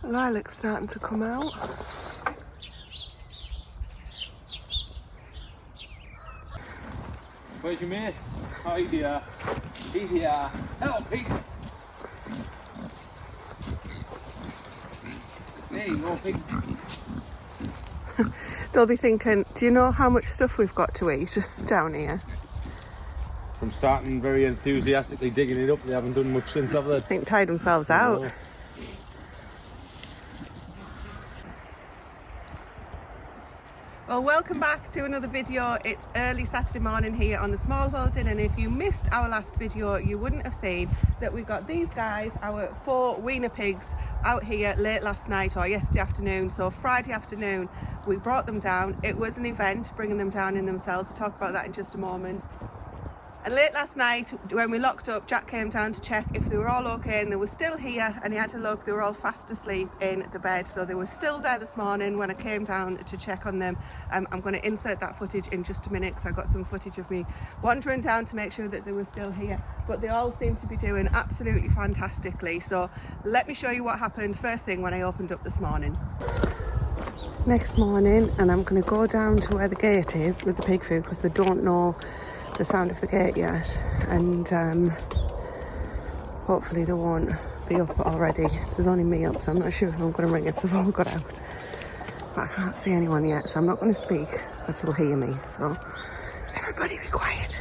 Lilac's starting to come out. Where's your mates? Hi dear. He's here. Hello, Pete. There you go, Pete. They'll be thinking, do you know how much stuff we've got to eat down here? From starting very enthusiastically digging it up, they haven't done much since, have they? I think tied themselves out. No. Well, welcome back to another video. It's early Saturday morning here on the Smallholding, and if you missed our last video, you wouldn't have seen that we got these guys, our 4 wiener pigs, out here late last night or yesterday afternoon. So Friday afternoon, we brought them down. It was an event bringing them down in themselves. We'll talk about that in just a moment. And late last night, when we locked up, Jack came down to check if they were all okay, and they were still here, and he had to look, they were all fast asleep in the bed. So they were still there this morning when I came down to check on them. I'm going to insert that footage in just a minute, because I got some footage of me wandering down to make sure that they were still here. But they all seem to be doing absolutely fantastically. So let me show you what happened first thing when I opened up this morning. Next morning, and I'm going to go down to where the gate is with the pig food, because they don't know the sound of the gate yet, and hopefully they won't be up already. There's only me up, so I'm not sure if I'm going to ring if they've all got out, but I can't see anyone yet, so I'm not going to speak because they'll hear me. So everybody be quiet.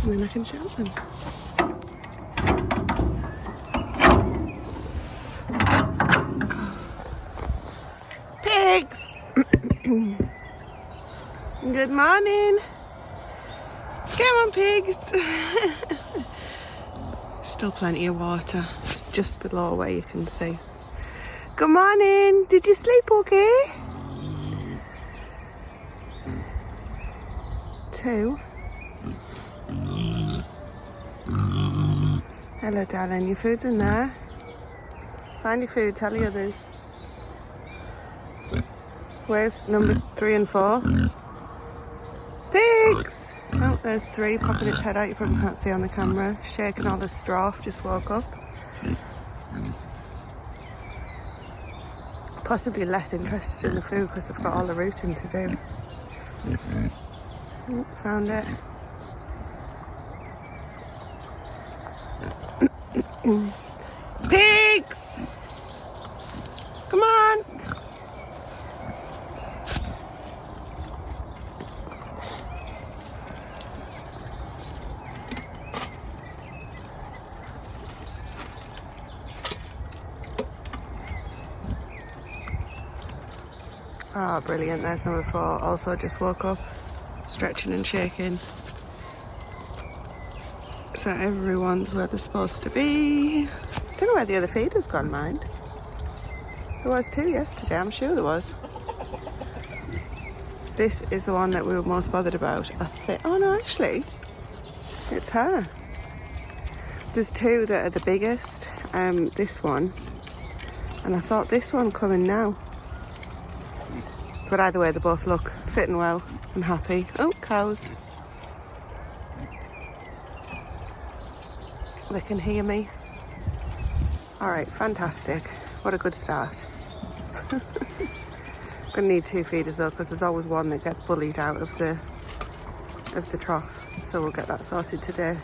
And then I can shout them. Pigs! Good morning. Come on, pigs. Still plenty of water. It's just below where you can see. Good morning. Did you sleep okay? 2. Hello, darling. Your food's in there. Find your food. Tell the others. Where's number 3 and 4? Pigs! Oh, there's 3 popping its head out. You probably can't see on the camera. Shaking all the straw. Just woke up. Possibly less interested in the food because they've got all the rooting to do. Oh, found it. Pigs! Come on! Ah, oh, brilliant. There's number 4. Also just woke up, stretching and shaking. So everyone's where they're supposed to be. Don't know where the other feeder's gone, mind. There was 2 yesterday, I'm sure there was. This is the one that we were most bothered about, I think. Oh no, actually, it's her. There's two that are the biggest. This one, and I thought this one coming now. But either way, they both look fitting well and happy. Oh, cows. They can hear me. All right, fantastic. What a good start. Gonna need 2 feeders though, because there's always one that gets bullied out of the trough. So we'll get that sorted today.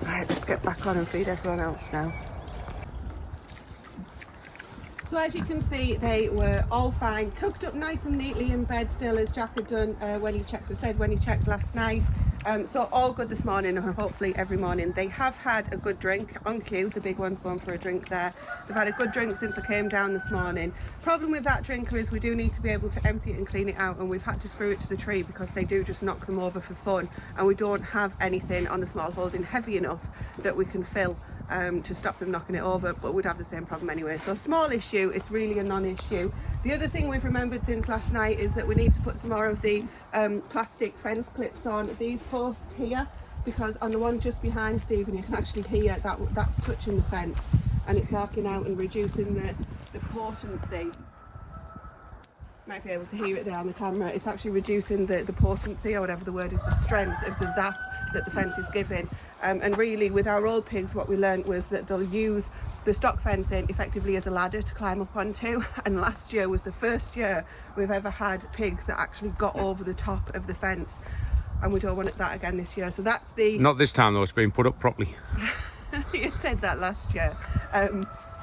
All right, let's get back on and feed everyone else now. So as you can see, they were all fine, tucked up nice and neatly in bed still, as Jack had done when he checked last night. So all good this morning, and hopefully every morning. They have had a good drink on cue. The big one's going for a drink there. They've had a good drink since I came down this morning. Problem with that drinker is we do need to be able to empty it and clean it out, and we've had to screw it to the tree because they do just knock them over for fun, and we don't have anything on the small holding heavy enough that we can fill to stop them knocking it over, but we'd have the same problem anyway. So small issue, it's really a non-issue. The other thing we've remembered since last night is that we need to put some more of the plastic fence clips on these posts here, because on the one just behind Stephen you can actually hear that's touching the fence and it's arcing out and reducing the potency. Might be able to hear it there on the camera. It's actually reducing the potency, or whatever the word is, the strength of the zap that the fence is giving. And really with our old pigs, what we learnt was that they'll use the stock fencing effectively as a ladder to climb up onto, and last year was the first year we've ever had pigs that actually got over the top of the fence, and we don't want that again this year. So that's the... Not this time though, it's been put up properly. You said that last year.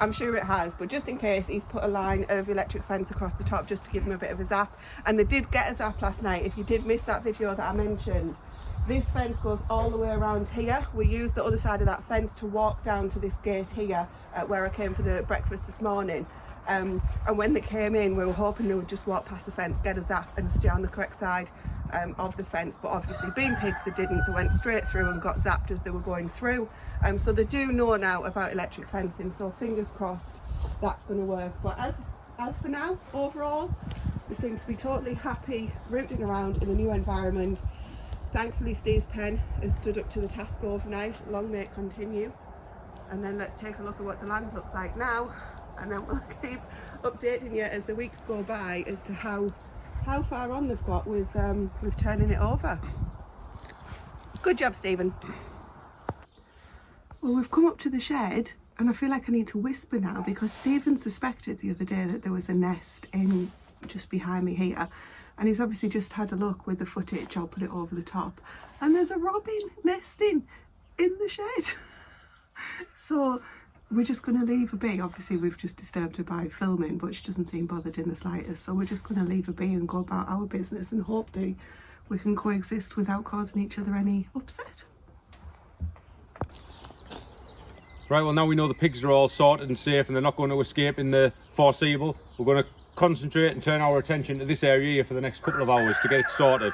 I'm sure it has, but just in case, he's put a line of electric fence across the top just to give them a bit of a zap. And they did get a zap last night. If you did miss that video that I mentioned, this fence goes all the way around here. We used the other side of that fence to walk down to this gate here where I came for the breakfast this morning. And when they came in, we were hoping they would just walk past the fence, get a zap and stay on the correct side of the fence, but obviously being pigs they didn't. They went straight through and got zapped as they were going through. So they do know now about electric fencing, so fingers crossed that's going to work. But as for now, overall, they seem to be totally happy rooting around in the new environment. Thankfully Steve's pen has stood up to the task overnight. Long may it continue. And then let's take a look at what the land looks like now, and then we'll keep updating you as the weeks go by as to how far on they've got with turning it over. Good job, Stephen. Well, we've come up to the shed, and I feel like I need to whisper now because Stephen suspected the other day that there was a nest in just behind me here, and he's obviously just had a look with the footage. I'll put it over the top, and there's a robin nesting in the shed. So we're just going to leave her be. Obviously we've just disturbed her by filming, but she doesn't seem bothered in the slightest, so we're just going to leave her be and go about our business and hope that we can coexist without causing each other any upset. Right, well now we know the pigs are all sorted and safe and they're not going to escape in the foreseeable. We're going to concentrate and turn our attention to this area here for the next couple of hours to get it sorted.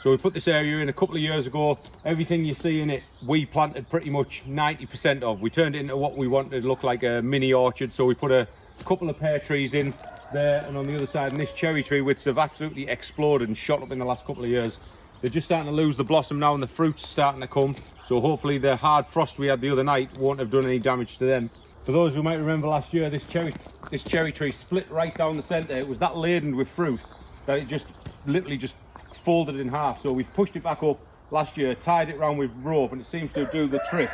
So we put this area in a couple of years ago. Everything you see in it, we planted pretty much 90% of. We turned it into what we wanted to look like, a mini orchard. So we put a couple of pear trees in there, and on the other side, and this cherry tree, which have absolutely exploded and shot up in the last couple of years. They're just starting to lose the blossom now, and the fruit's starting to come. So hopefully the hard frost we had the other night won't have done any damage to them. For those who might remember last year, this cherry tree split right down the centre. It was that laden with fruit that it just literally just folded in half. So we've pushed it back up last year, tied it round with rope, and it seems to do the trick.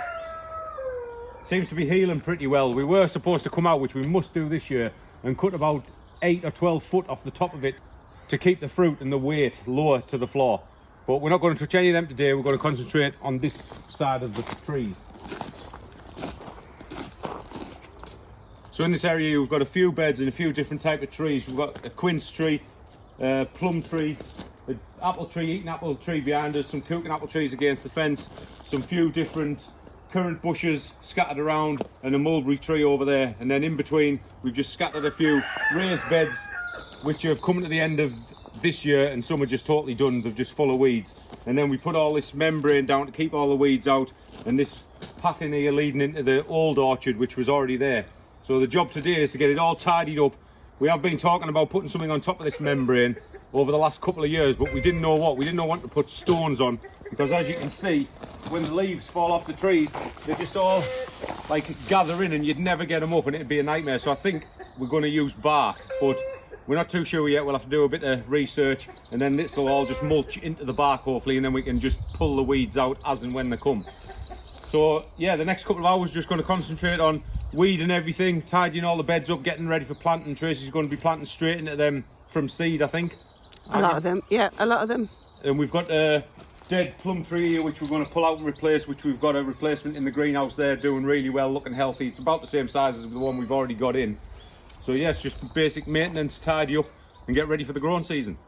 It seems to be healing pretty well. We were supposed to come out, which we must do this year, and cut about 8 or 12 foot off the top of it to keep the fruit and the weight lower to the floor. But we're not going to touch any of them today. We're going to concentrate on this side of the trees. So in this area we've got a few beds and a few different type of trees. We've got a quince tree, a plum tree, an apple tree, eating apple tree behind us, some cooking apple trees against the fence, some few different currant bushes scattered around, and a mulberry tree over there. And then in between we've just scattered a few raised beds which have come to the end of this year, and some are just totally done. They're just full of weeds. And then we put all this membrane down to keep all the weeds out, and this path in here leading into the old orchard which was already there. So the job today is to get it all tidied up We have been talking about putting something on top of this membrane over the last couple of years, but we didn't know what. We didn't know what to put stones on, because as you can see, when the leaves fall off the trees, they just all like gather in and you'd never get them up and it'd be a nightmare. So I think we're going to use bark, but we're not too sure yet. We'll have to do a bit of research, and then this will all just mulch into the bark hopefully, and then we can just pull the weeds out as and when they come. So yeah, the next couple of hours just going to concentrate on weeding everything, tidying all the beds up, getting ready for planting. Tracy's going to be planting straight into them from seed, I think. A lot of them, yeah, a lot of them. And we've got a dead plum tree here which we're going to pull out and replace, which we've got a replacement in the greenhouse there, doing really well, looking healthy. It's about the same size as the one we've already got in. So yeah, it's just basic maintenance, tidy up and get ready for the growing season.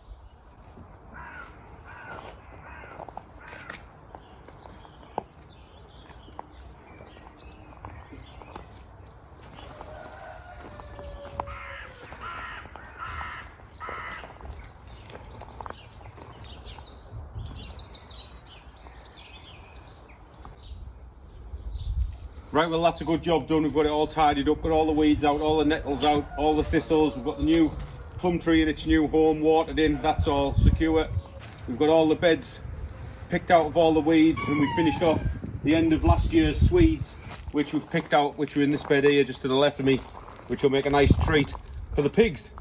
Right, well that's a good job done. We've got it all tidied up, got all the weeds out, all the nettles out, all the thistles. We've got the new plum tree in its new home, watered in, that's all secure. We've got all the beds picked out of all the weeds, and we finished off the end of last year's Swedes, which we've picked out, which are in this bed here just to the left of me, which will make a nice treat for the pigs.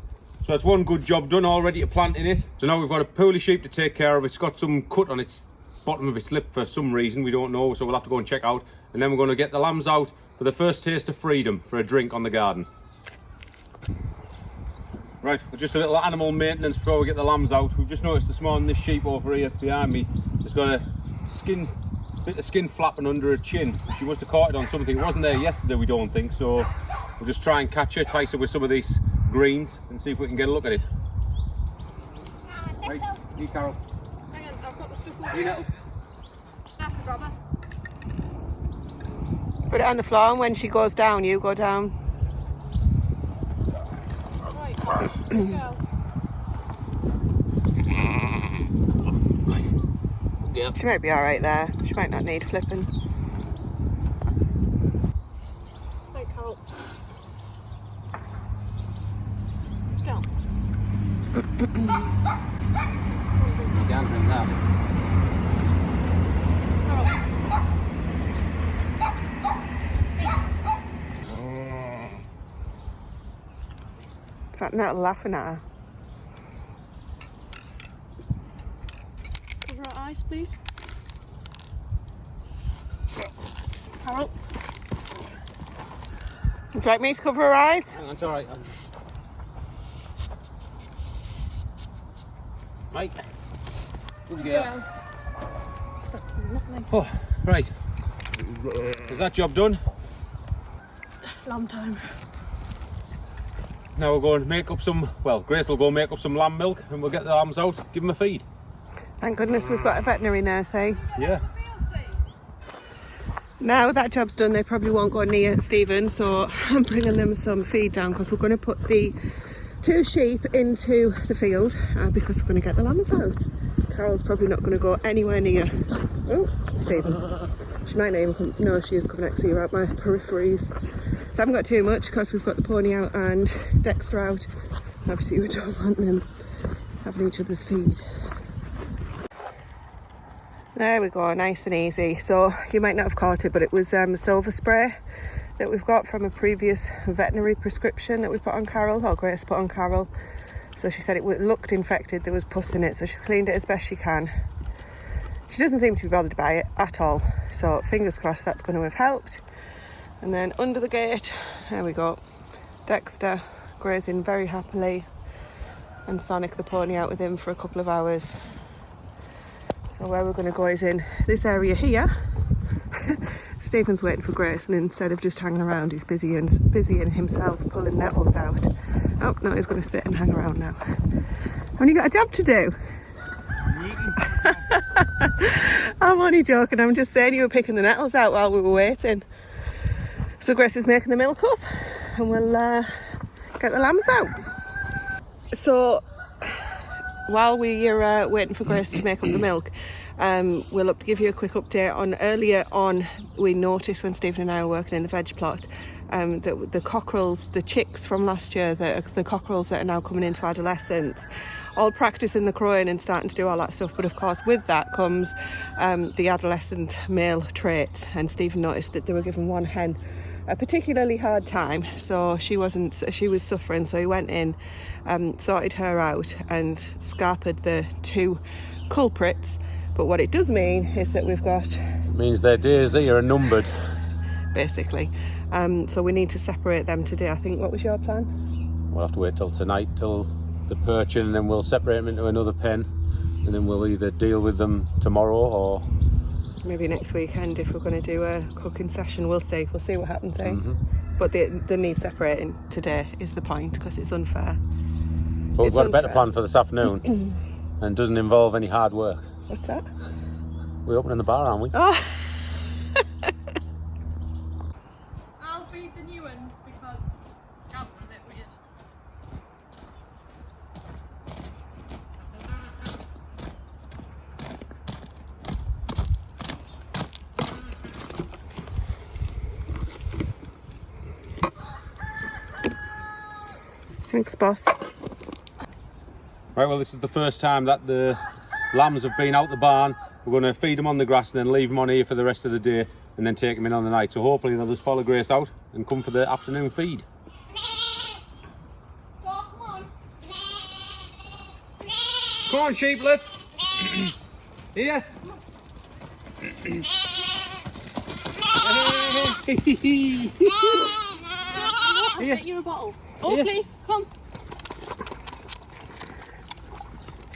So that's one good job done, all ready to plant in it. So now we've got a poorly sheep to take care of. It's got some cut on its bottom of its lip for some reason, we don't know, so we'll have to go and check out. And then we're going to get the lambs out for the first taste of freedom for a drink on the garden. Right, just a little animal maintenance before we get the lambs out. We've just noticed this morning this sheep over here behind me has got a bit of skin flapping under her chin. She must have caught it on something. It wasn't there yesterday, we don't think, so we'll just try and catch her, entice her with some of these greens and see if we can get a look at it. Right, you Carol. Hang on, I've got the stuff over You here. know. I have to grab her. Put it on the floor, and when she goes down, you go down. Right, good girl. Yeah. She might be all right there. She might not need flipping. Right, Carol. Go. You can't drink that. Carol. Is that not laughing at her? Cover her eyes, please. Carol. Would you like me to cover her eyes? Hang on, it's alright. Right. Good girl. That's not nice. Oh, right. Is that job done? Lamb time. Now we're going to make up some, well, Grace will go make up some lamb milk and we'll get the lambs out, give them a feed. Thank goodness we've got a veterinary nurse, eh? Yeah. Now that job's done, they probably won't go near Stephen, so I'm bringing them some feed down because we're going to put the 2 sheep into the field because we're going to get the lambs out. Carol's probably not going to go anywhere near. Oh, Stephen. She might not even come. No, she is coming next to you out my peripheries. So I haven't got too much because we've got the pony out and Dexter out. Obviously we don't want them having each other's feed. There we go, nice and easy. So you might not have caught it, but it was silver spray that we've got from a previous veterinary prescription that we put on Carol, or Grace put on Carol. So she said it looked infected, there was pus in it, so she cleaned it as best she can. She doesn't seem to be bothered by it at all, so fingers crossed that's going to have helped. And then under the gate, there we go, Dexter grazing very happily, and Sonic the pony out with him for a couple of hours. So where we're going to go is in this area here. Stephen's waiting for Grace, and instead of just hanging around, he's busy in himself pulling nettles out. Oh no, he's going to sit and hang around now. Haven't you got a job to do? I'm only joking, I'm just saying you were picking the nettles out while we were waiting. So Grace is making the milk up and we'll get the lambs out. So while we're waiting for Grace to make up the milk, We'll give you a quick update on earlier on. We noticed when Stephen and I were working in the veg plot that the cockerels, the chicks from last year, the cockerels that are now coming into adolescence, all practicing the crowing and starting to do all that stuff. But of course, with that comes the adolescent male traits. And Stephen noticed that they were giving one hen a particularly hard time, so she was suffering. So he went in, sorted her out, and scarpered the two culprits. But what it does mean is that we've got, It means their days here are numbered. basically. So we need to separate them today. I think. What was your plan? We'll have to wait till tonight, till the perching, and then we'll separate them into another pen, and then we'll either deal with them tomorrow or Maybe next weekend if we're going to do a cooking session. We'll see what happens, eh? But they need separating today is the point, because it's unfair. But we've got a better plan for this afternoon and doesn't involve any hard work. What's that? We're opening the bar, aren't we? Oh, I'll feed the new ones because Scout's a bit weird. thanks, boss. Right, well, this is the first time that the lambs have been out the barn. We're going to feed them on the grass and then leave them on here for the rest of the day and then take them in on the night. So hopefully they'll just follow Grace out and come for the afternoon feed. Oh, come on. Come on, sheeplets. Here. I'll get you a bottle. Oakley, come.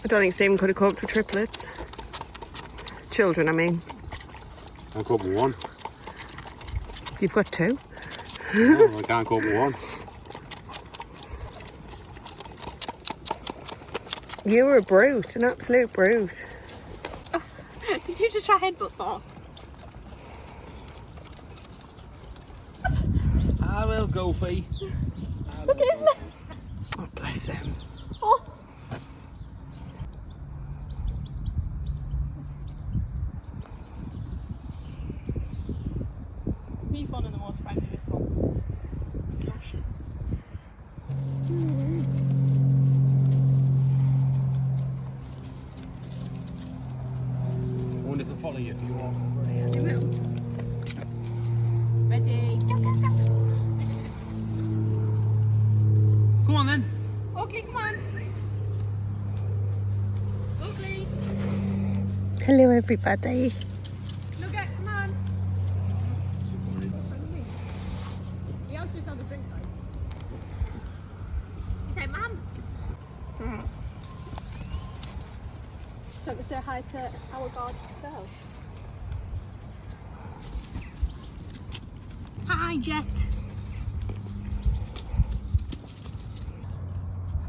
I don't think Stephen could have coped with triplets. Children, I mean. I'll cope with one. You've got two. No, I can't cope with one. You were a brute, an absolute brute. Did you just try headbutt that? I will go, Fee. Look at his leg. Oh, bless him. Oh. He's one of the most friendly, this one. Slush. I wonder if they'll follow you if you walk. You will. Ready? Go, go, go. Come on then. Oakley, come on. Oakley. Hello, everybody. Look at, come on. He has just had a drink though. He said, Mum. Want to say hi to our god girl? Hi, Jet.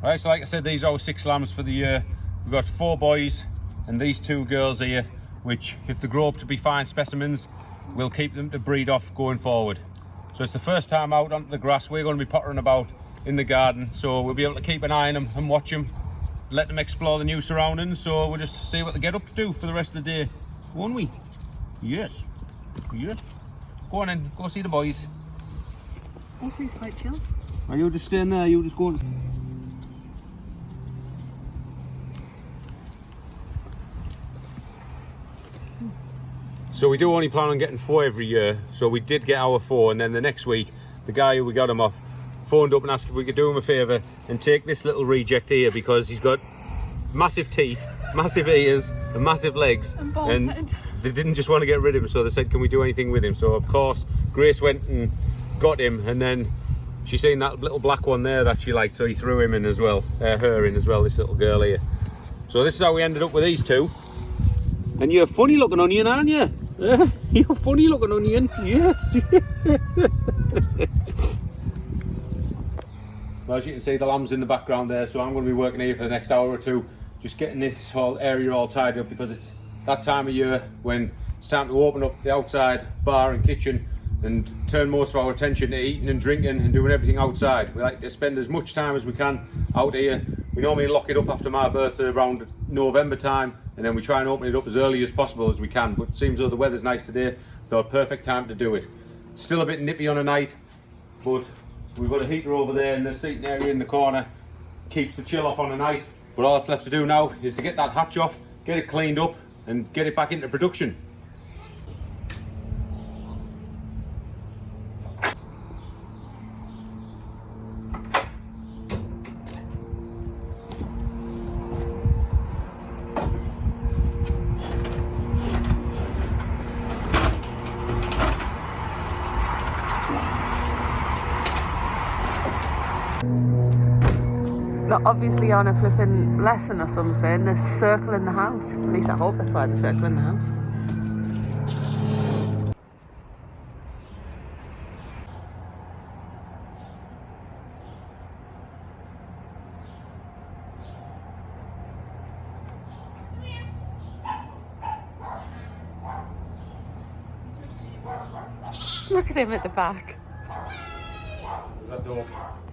Right, so like I said, these are our 6 lambs for the year. We've got 4 boys and these 2 girls here, which, if they grow up to be fine specimens, we'll keep them to breed off going forward. So it's the first time out onto the grass. We're going to be pottering about in the garden, so we'll be able to keep an eye on them and watch them, let them explore the new surroundings. So we'll just see what they get up to for the rest of the day, won't we? Yes, yes. Go on then, go see the boys. Oakley's quite chill. Are you just staying there? You just go and... So we do only plan on getting 4 every year. So we did get our 4, and then the next week, the guy who we got him off phoned up and asked if we could do him a favour and take this little reject here, because he's got massive teeth, massive ears and massive legs, and they didn't just want to get rid of him, so they said, can we do anything with him? So of course Grace went and got him, and then she seen that little black one there that she liked, so he threw him in as well, her in as well, this little girl here. So this is how we ended up with these 2. And you're a funny looking onion, aren't you? You're a funny looking onion, yes. Well, as you can see, the lamb's in the background there, so I'm going to be working here for the next hour or 2, just getting this whole area all tidied up, because it's that time of year when it's time to open up the outside bar and kitchen and turn most of our attention to eating and drinking and doing everything outside. We like to spend as much time as we can out here. We normally lock it up after my birthday around November time, and then we try and open it up as early as possible as we can. But it seems though the weather's nice today, so perfect time to do it. It's still a bit nippy on a night, but we've got a heater over there in the seating area in the corner, keeps the chill off on a night. But all that's left to do now is to get that hatch off, get it cleaned up and get it back into production. They're obviously on a flipping lesson or something. They're circling the house. At least I hope that's why they're circling the house. Look at him at the back. That door.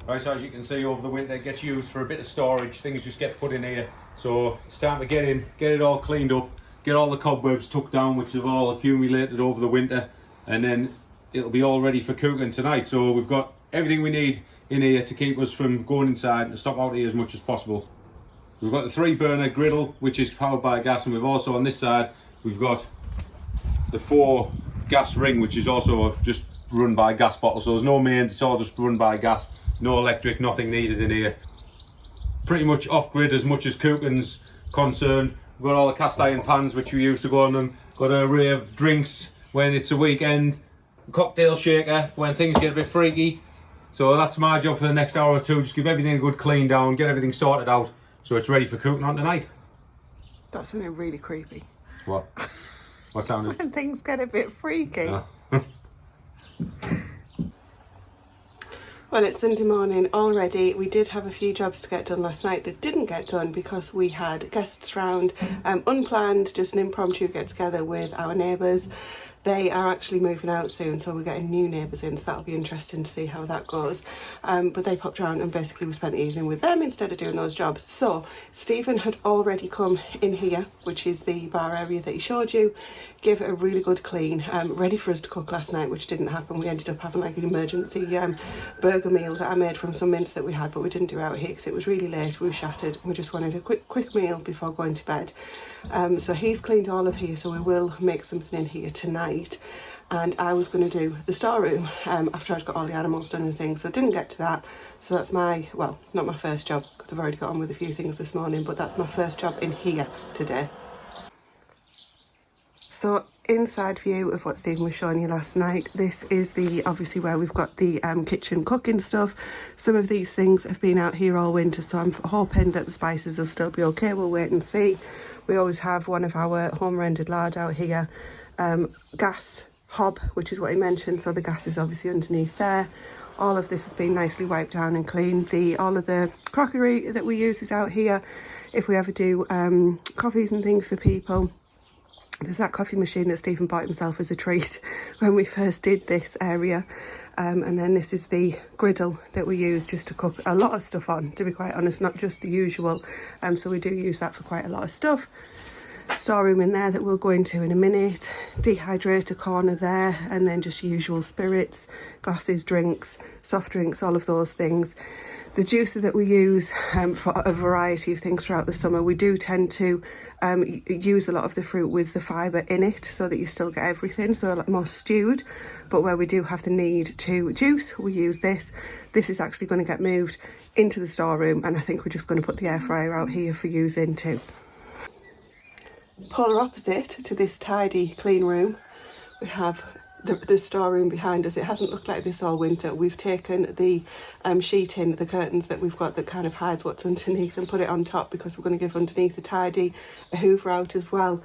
Right, so as you can see, over the winter it gets used for a bit of storage. Things just get put in here. So it's time to get in, get it all cleaned up, get all the cobwebs tucked down which have all accumulated over the winter, and then it'll be all ready for cooking tonight. So we've got everything we need in here to keep us from going inside and stop out here as much as possible. We've got the 3-burner griddle which is powered by gas, and we've also on this side we've got the 4 gas ring which is also just run by gas bottles. So there's no mains, it's all just run by gas. No electric, nothing needed in here. Pretty much off-grid as much as cooking's concerned. We've got all the cast iron pans which we use to go on them. Got an array of drinks when it's a weekend. A cocktail shaker for when things get a bit freaky. So that's my job for the next hour or two. Just give everything a good clean down, get everything sorted out so it's ready for cooking on tonight. That's something really creepy. What? What sounded? When things get a bit freaky. Oh. Well, it's Sunday morning already. We did have a few jobs to get done last night that didn't get done because we had guests round, unplanned, just an impromptu get together with our neighbours. They are actually moving out soon, so we're getting new neighbours in, so that'll be interesting to see how that goes. But they popped round and basically we spent the evening with them instead of doing those jobs. So Stephen had already come in here, which is the bar area that he showed you, give it a really good clean, ready for us to cook last night, which didn't happen. We ended up having like an emergency burger meal that I made from some mince that we had, but we didn't do it out here because it was really late, we were shattered. We just wanted a quick meal before going to bed. So he's cleaned all of here, so we will make something in here tonight. And I was going to do the storeroom after I'd got all the animals done and things, so I didn't get to that. So that's my, well, not my first job because I've already got on with a few things this morning, but that's my first job in here today. So inside view of what Stephen was showing you last night, this is the obviously where we've got the kitchen cooking stuff. Some of these things have been out here all winter, so I'm hoping that the spices will still be okay. We'll wait and see. We always have one of our home rendered lard out here, gas hob, which is what he mentioned, so the gas is obviously underneath there. All of this has been nicely wiped down and cleaned. All of the crockery that we use is out here if we ever do coffees and things for people. There's that coffee machine that Stephen bought himself as a treat when we first did this area. And then this is the griddle that we use just to cook a lot of stuff on, to be quite honest, not just the usual. So we do use that for quite a lot of stuff. Storeroom in there that we'll go into in a minute. Dehydrator corner there, and then just usual spirits, glasses, drinks, soft drinks, all of those things. The juicer that we use for a variety of things throughout the summer, we do tend to use a lot of the fruit with the fibre in it so that you still get everything, so a lot more stewed. But where we do have the need to juice, we use this. This is actually going to get moved into the storeroom, and I think we're just going to put the air fryer out here for using too. Polar opposite to this tidy, clean room, we have the storeroom behind us. It hasn't looked like this all winter. We've taken the sheeting, the curtains that we've got that kind of hides what's underneath, and put it on top because we're going to give underneath a tidy, a hoover out as well,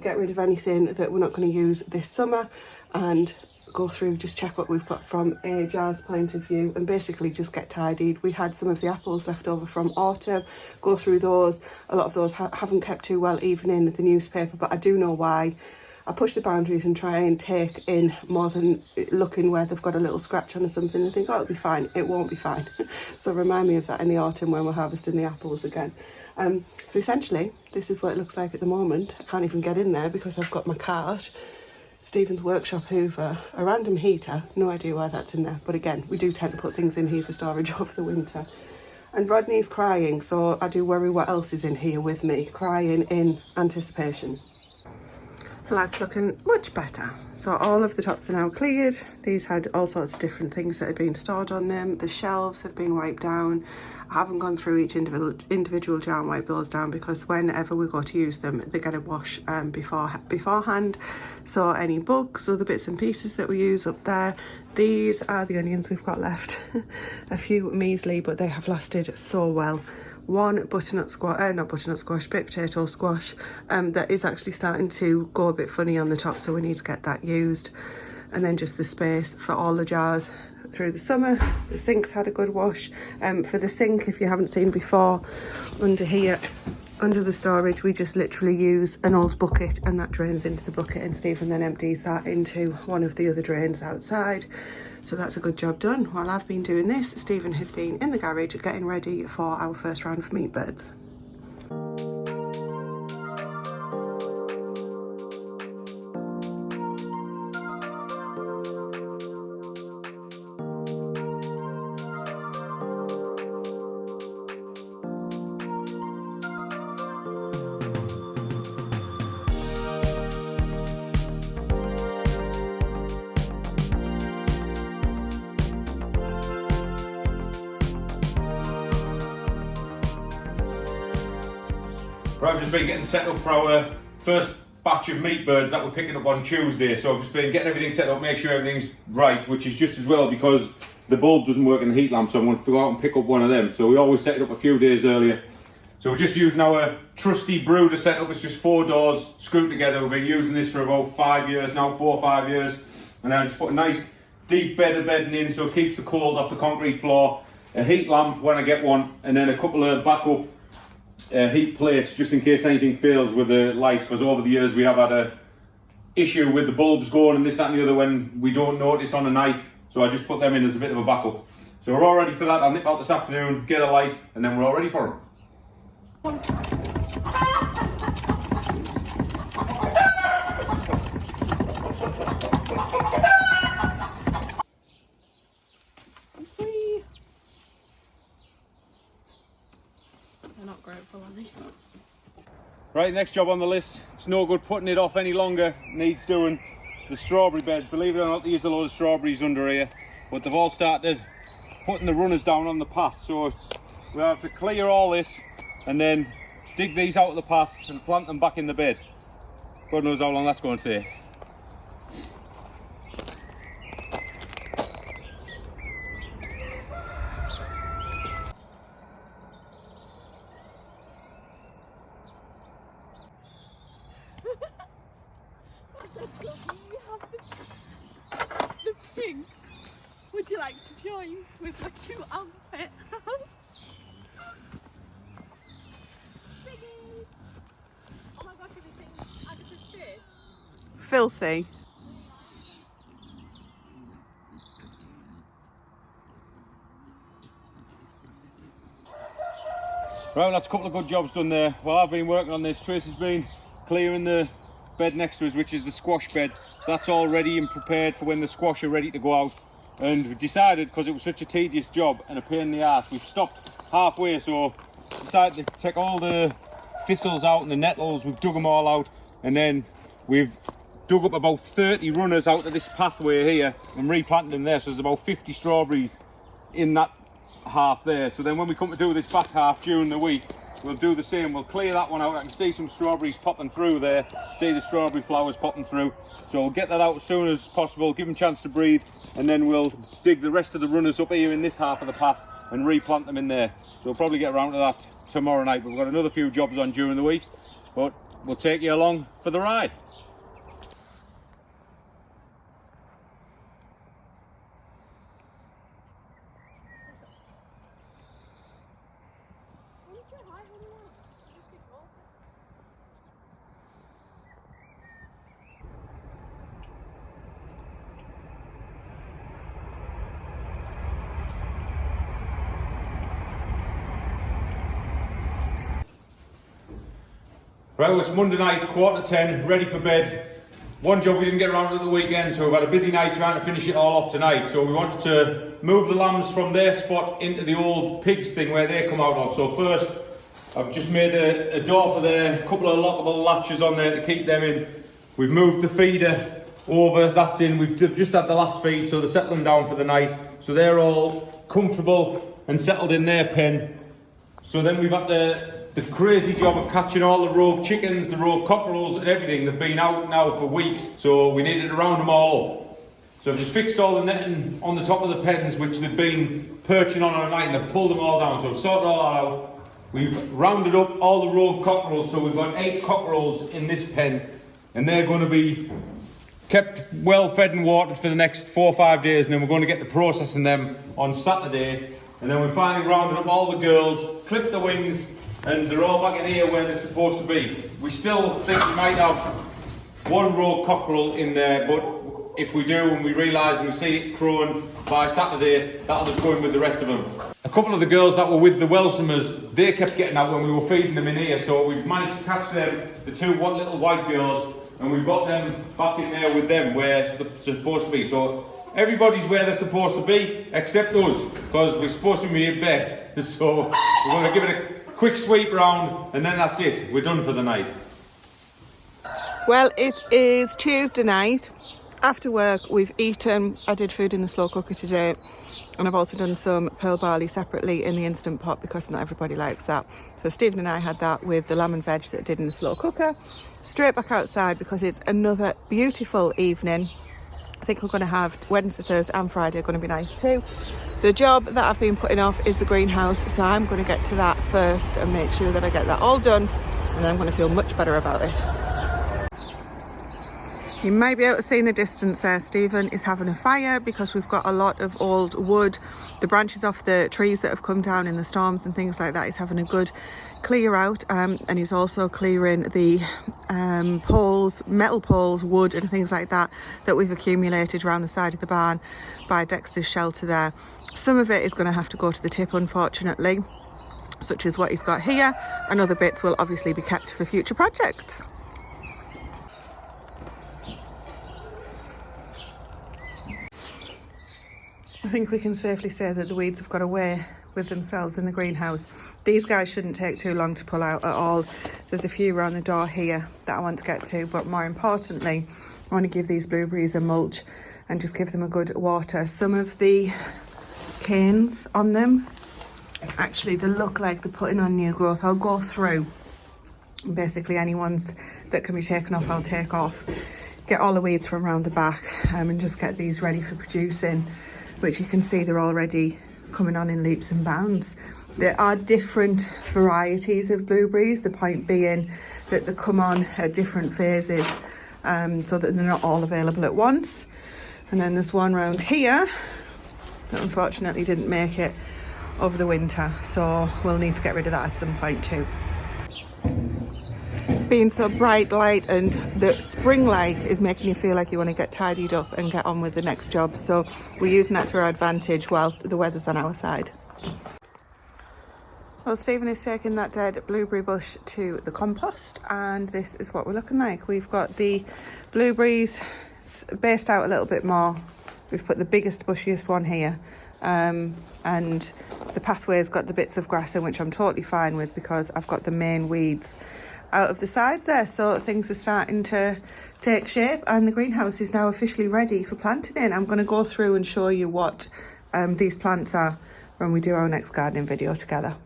get rid of anything that we're not going to use this summer, and go through, just check what we've got from a jar's point of view, and basically just get tidied. We had some of the apples left over from autumn, go through those. A lot of those haven't kept too well even in the newspaper, but I do know why. I push the boundaries and try and take in more than looking where they've got a little scratch on or something and think, oh, it'll be fine. It won't be fine. So remind me of that in the autumn when we're harvesting the apples again. So essentially, this is what it looks like at the moment. I can't even get in there because I've got my cart, Stephen's workshop hoover, a random heater, no idea why that's in there. But again, we do tend to put things in here for storage over the winter. And Rodney's crying, so I do worry what else is in here with me, crying in anticipation. The lad's looking much better. So all of the tops are now cleared. These had all sorts of different things that had been stored on them. The shelves have been wiped down. I haven't gone through each individual jar and wiped those down because whenever we go to use them, they get a wash beforehand. So any bugs, other bits and pieces that we use up there. These are the onions we've got left. A few measly, but they have lasted so well. One butternut squash, not butternut squash, baked potato squash, that is actually starting to go a bit funny on the top, so we need to get that used. And then just the space for all the jars through the summer. The sink's had a good wash. For the sink, if you haven't seen before, under here, under the storage, we just literally use an old bucket and that drains into the bucket, and Stephen then empties that into one of the other drains outside. So that's a good job done. While I've been doing this, Stephen has been in the garage getting ready for our first round of meat birds. Right, I've just been getting set up for our first batch of meat birds that we're picking up on Tuesday. So I've just been getting everything set up, make sure everything's right, which is just as well because the bulb doesn't work in the heat lamp, so I'm going to go out and pick up one of them. So we always set it up a few days earlier. So we're just using our trusty brooder setup. It's just 4 doors screwed together. We've been using this for about 5 years now, 4 or 5 years. And I just put a nice deep bed of bedding in so it keeps the cold off the concrete floor. A heat lamp when I get one, and then a couple of backup heat plates just in case anything fails with the lights, because over the years we have had a issue with the bulbs going and this, that and the other when we don't notice on a night. So I just put them in as a bit of a backup. So we're all ready for that. I'll nip out this afternoon, get a light, and then we're all ready for them. They're not grateful, are they? Right, next job on the list. It's no good putting it off any longer. Needs doing the strawberry bed. Believe it or not, there's a lot of strawberries under here, but they've all started putting the runners down on the path. So we have to clear all this and then dig these out of the path and plant them back in the bed. God knows how long that's going to take. The pigs. Would you like to join with my cute outfit? Piggies! Oh my gosh, everything out of the space. Filthy. Right, well, that's a couple of good jobs done there. While I've been working on this, Tracy's been clearing the bed next to us, which is the squash bed. So that's all ready and prepared for when the squash are ready to go out. And we decided, because it was such a tedious job and a pain in the arse, we've stopped halfway, so decided to take all the thistles out and the nettles. We've dug them all out, and then we've dug up about 30 runners out of this pathway here and replanted them there. So there's about 50 strawberries in that half there. So then when we come to do this back half during the week, we'll do the same. We'll clear that one out. I can see some strawberries popping through there. See the strawberry flowers popping through. So we'll get that out as soon as possible, give them a chance to breathe, and then we'll dig the rest of the runners up here in this half of the path and replant them in there. So we'll probably get around to that tomorrow night. But we've got another few jobs on during the week, but we'll take you along for the ride. Right, well, it's Monday night, 10:15, ready for bed. One job we didn't get around to at the weekend, so we've had a busy night trying to finish it all off tonight. So we wanted to move the lambs from their spot into the old pigs thing where they come out of. So first, I've just made a door for there, a couple of lockable latches on there to keep them in. We've moved the feeder over, that's in. We've just had the last feed, so they're settling down for the night. So they're all comfortable and settled in their pen. So then we've got the crazy job of catching all the rogue chickens, the rogue cockerels and everything. They've been out now for weeks, so we needed to round them all up. So I've just fixed all the netting on the top of the pens, which they've been perching on at night, and I've pulled them all down. So I've sorted all that out. We've rounded up all the rogue cockerels, so we've got 8 cockerels in this pen, and they're going to be kept well fed and watered for the next 4 or 5 days, and then we're going to get to processing them on Saturday. And then we finally rounded up all the girls, clipped the wings, and they're all back in here where they're supposed to be. We still think we might have 1 rogue cockerel in there, but if we do and we realise and we see it crowing by Saturday, that'll just go in with the rest of them. A couple of the girls that were with the Welsumers, they kept getting out when we were feeding them in here, so we've managed to catch them, the 2 little white girls, and we've got them back in there with them where they're supposed to be. So everybody's where they're supposed to be, except us, because we're supposed to be in bed. So we're going to give it a quick sweep round, and then that's it. We're done for the night. Well, it is Tuesday night. After work, we've eaten. I did food in the slow cooker today, and I've also done some pearl barley separately in the Instant Pot because not everybody likes that. So Stephen and I had that with the lamb and veg that I did in the slow cooker. Straight back outside because it's another beautiful evening. I think we're going to have Wednesday, Thursday and Friday are going to be nice too. The job that I've been putting off is the greenhouse, so I'm going to get to that first and make sure that I get that all done, and then I'm going to feel much better about it. You might be able to see in the distance there, Stephen is having a fire because we've got a lot of old wood. The branches off the trees that have come down in the storms and things like that. He's having a good clear out, and he's also clearing the poles, metal poles, wood and things like that that we've accumulated around the side of the barn by Dexter's shelter there. Some of it is going to have to go to the tip, unfortunately, such as what he's got here, and other bits will obviously be kept for future projects. I think we can safely say that the weeds have got away with themselves in the greenhouse. These guys shouldn't take too long to pull out at all. There's a few around the door here that I want to get to, but more importantly, I want to give these blueberries a mulch and just give them a good water. Some of the canes on them, actually they look like they're putting on new growth. I'll go through basically any ones that can be taken off, I'll take off. Get all the weeds from around the back and just get these ready for producing, which you can see they're already coming on in leaps and bounds. There are different varieties of blueberries, the point being that they come on at different phases so that they're not all available at once. And then there's one round here that unfortunately didn't make it over the winter, so we'll need to get rid of that at some point too. Being so bright light and the spring light is making you feel like you want to get tidied up and get on with the next job, so we're using that to our advantage whilst the weather's on our side. Well, Stephen is taking that dead blueberry bush to the compost, and this is what we're looking like. We've got the blueberries spaced out a little bit more. We've put the biggest bushiest one here, and the pathway's got the bits of grass in, which I'm totally fine with because I've got the main weeds out of the sides there, so things are starting to take shape and the greenhouse is now officially ready for planting in. I'm going to go through and show you what these plants are when we do our next gardening video together.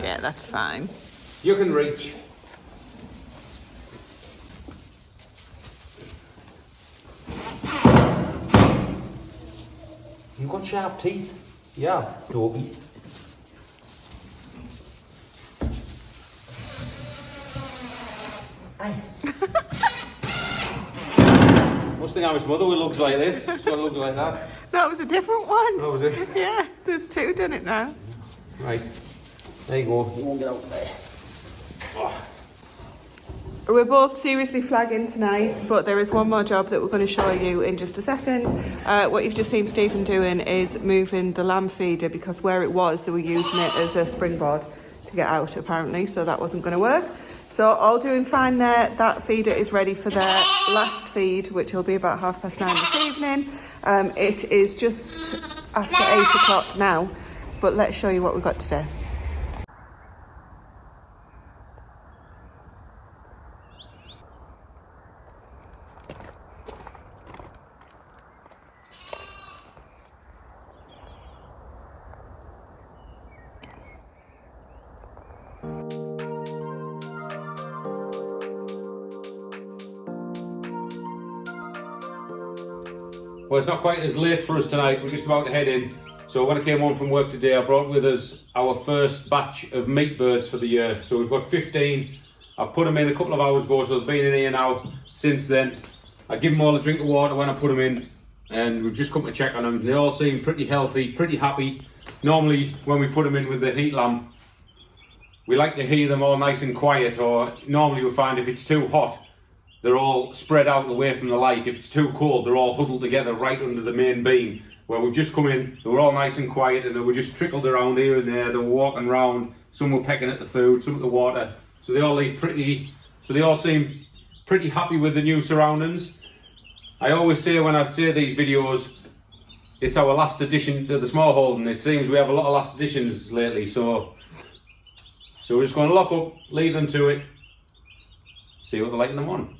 Yeah, that's fine. You can reach. You've got sharp teeth. Yeah, doggy. Must think how his mother looks like this. She's got to look like that. That was a different one. Oh, was it? Yeah, there's 2 done it now. Right. There you go. You won't get out there. Oh. We're both seriously flagging tonight, but there is one more job that we're going to show you in just a second. What you've just seen Stephen doing is moving the lamb feeder, because where it was, they were using it as a springboard to get out apparently, so that wasn't going to work. So all doing fine there. That feeder is ready for their last feed, which will be about 9:30 this evening. It is just after 8 o'clock now, but let's show you what we've got today. Well, it's not quite as late for us tonight. We're just about to head in. So when I came home from work today, I brought with us our first batch of meat birds for the year. So we've got 15. I put them in a couple of hours ago, so they've been in here now since then. I give them all a drink of water when I put them in, and we've just come to check on them. They all seem pretty healthy, pretty happy. Normally, when we put them in with the heat lamp, we like to hear them all nice and quiet, or normally we find if it's too hot, they're all spread out away from the light. If it's too cold, they're all huddled together right under the main beam. Where we've just come in, they were all nice and quiet, and they were just trickled around here and there. They were walking around. Some were pecking at the food, some at the water. So they all eat pretty. So they all seem pretty happy with the new surroundings. I always say when I say these videos, it's our last addition to the Smallholding. It seems we have a lot of last additions lately. So we're just going to lock up, leave them to it, see what they're like in the morning.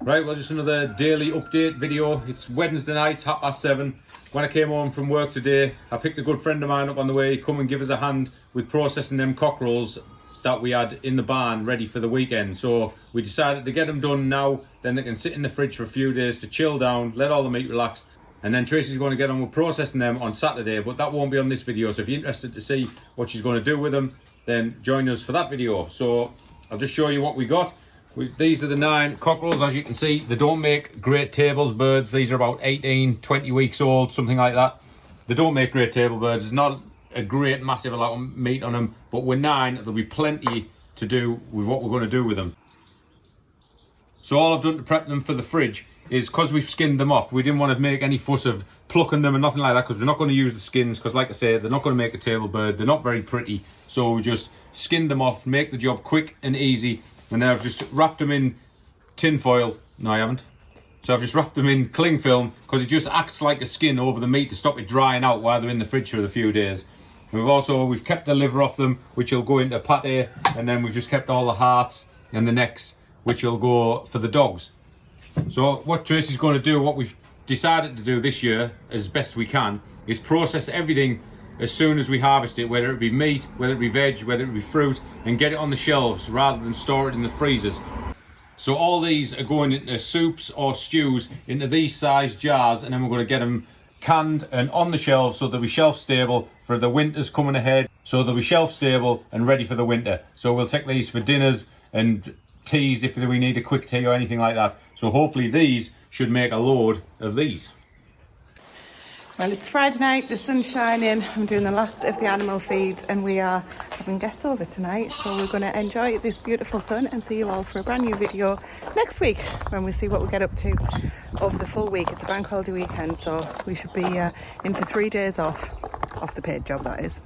Right, well, just another daily update video. It's Wednesday night, 7:30. When I came home from work today, I picked a good friend of mine up on the way, come and give us a hand with processing them cockerels that we had in the barn ready for the weekend. So we decided to get them done now, then they can sit in the fridge for a few days to chill down, let all the meat relax, and then Tracy's going to get on with processing them on Saturday, but that won't be on this video. So if you're interested to see what she's going to do with them, then join us for that video. So I'll just show you what we got. These are the 9 cockerels. As you can see, they don't make great tables birds. These are about 18, 20 weeks old, something like that. They don't make great table birds. It's not a great massive amount of meat on them, but with 9 there'll be plenty to do with what we're going to do with them. So all I've done to prep them for the fridge is, because we've skinned them off, we didn't want to make any fuss of plucking them and nothing like that, because we're not going to use the skins, because like I say, they're not going to make a table bird. They're not very pretty, so we just skinned them off, make the job quick and easy. And then I've just wrapped them in tin foil. No, I haven't. So I've just wrapped them in cling film, because it just acts like a skin over the meat to stop it drying out while they're in the fridge for a few days. We've kept the liver off them, which will go into pate, and then we've just kept all the hearts and the necks, which will go for the dogs. So what Tracy's going to do, what we've decided to do this year as best we can, is process everything as soon as we harvest it, whether it be meat, whether it be veg, whether it be fruit, and get it on the shelves rather than store it in the freezers. So all these are going into soups or stews into these size jars, and then we're going to get them canned and on the shelves, so they'll be shelf stable for the winters coming ahead. So they'll be shelf stable and ready for the winter. So we'll take these for dinners and teas if we need a quick tea or anything like that. So hopefully these should make a load of these. Well, it's Friday night, the sun's shining, I'm doing the last of the animal feeds, and we are having guests over tonight, so we're going to enjoy this beautiful sun and see you all for a brand new video next week when we see what we get up to over the full week. It's a bank holiday weekend, so we should be in for 3 days off the paid job, that is.